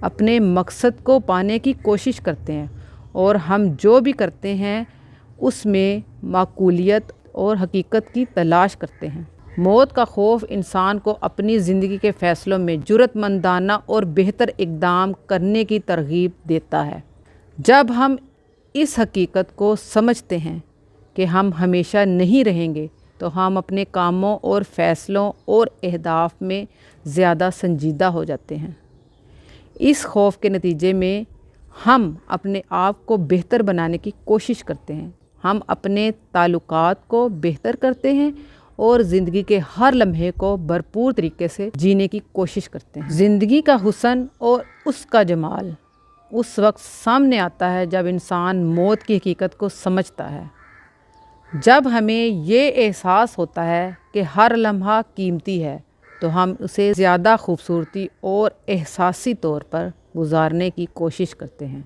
اپنے مقصد کو پانے کی کوشش کرتے ہیں اور ہم جو بھی کرتے ہیں اس میں معقولیت اور حقیقت کی تلاش کرتے ہیں۔ موت کا خوف انسان کو اپنی زندگی کے فیصلوں میں جرأت مندانہ اور بہتر اقدام کرنے کی ترغیب دیتا ہے۔ جب ہم اس حقیقت کو سمجھتے ہیں کہ ہم ہمیشہ نہیں رہیں گے تو ہم اپنے کاموں اور فیصلوں اور اہداف میں زیادہ سنجیدہ ہو جاتے ہیں۔ اس خوف کے نتیجے میں ہم اپنے آپ کو بہتر بنانے کی کوشش کرتے ہیں، ہم اپنے تعلقات کو بہتر کرتے ہیں اور زندگی کے ہر لمحے کو بھرپور طریقے سے جینے کی کوشش کرتے ہیں۔ زندگی کا حسن اور اس کا جمال اس وقت سامنے آتا ہے جب انسان موت کی حقیقت کو سمجھتا ہے۔ جب ہمیں یہ احساس ہوتا ہے کہ ہر لمحہ قیمتی ہے تو ہم اسے زیادہ خوبصورتی اور احساسی طور پر گزارنے کی کوشش کرتے ہیں۔